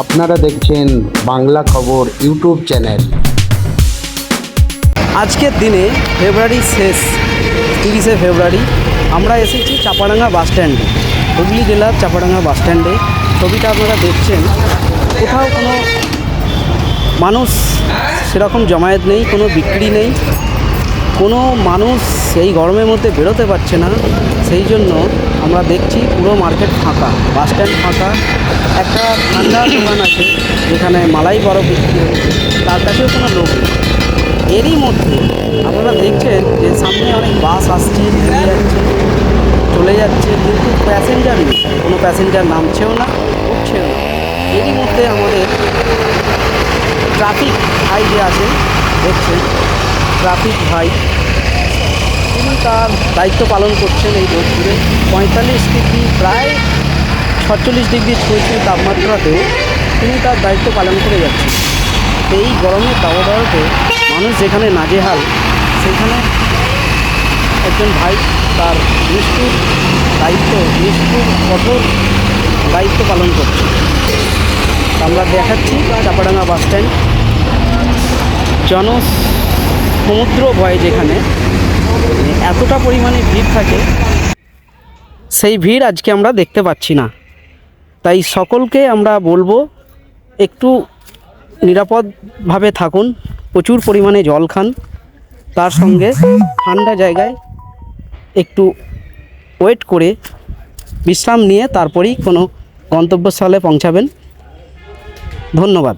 আপনারা দেখছেন বাংলা খবর ইউটিউব চ্যানেল। আজকের দিনে ফেব্রুয়ারির শেষ 30শে ফেব্রুয়ারি আমরা এসেছি চাপাডাঙ্গা বাস স্ট্যান্ডে, হুগলি জেলার চাপাডাঙ্গা বাস স্ট্যান্ডে। ছবিটা আপনারা দেখছেন, কোথাও কোনো মানুষ সেরকম জমায়েত নেই, কোনো বিক্রি নেই, কোনো মানুষ এই গরমের মধ্যে বেরোতে পারছে না। সেই জন্য আমরা দেখছি পুরো মার্কেট ফাঁকা, বাস স্ট্যান্ড ফাঁকা। একটা ঠান্ডার দোকান আছে যেখানে মালাই বরফ বিক্রি হচ্ছে, তার কাছেও কোনো লোক নেই। এরই মধ্যে আপনারা দেখছেন যে সামনে অনেক বাস আসছে, বেরিয়ে যাচ্ছে, চলে যাচ্ছে, কিন্তু প্যাসেঞ্জার নেই, কোনো প্যাসেঞ্জার নামছেও না, উঠছেও না। এরই মধ্যে আমাদের ট্রাফিক ভাই যে আছেন, দেখছেন ট্রাফিক ভাই, তিনি তার দায়িত্ব পালন করছেন। এই রোদ্দুরে 45 ডিগ্রি, প্রায় 46 ডিগ্রি ছুঁই তাপমাত্রাতেও তিনি তার দায়িত্ব পালন করে যাচ্ছেন। এই গরমের দাবদাহতে মানুষ যেখানে নাজেহাল, সেখানে একজন ভাই তার নিষ্ঠুর কঠোর দায়িত্ব পালন করছে। আমরা দেখাচ্ছি চাপাডাঙ্গা বাস স্ট্যান্ড, সমুদ্র ভয়, যেখানে এতটা পরিমাণে ভিড় থাকে, সেই ভিড় আজকে আমরা দেখতে পাচ্ছি না। তাই সকলকে আমরা বলবো একটু নিরাপদভাবে থাকুন, প্রচুর পরিমাণে জল খান, তার সঙ্গে ঠান্ডা জায়গায় একটু ওয়েট করে বিশ্রাম নিয়ে তারপরেই কোনো গন্তব্যস্থলে পৌঁছাবেন। ধন্যবাদ।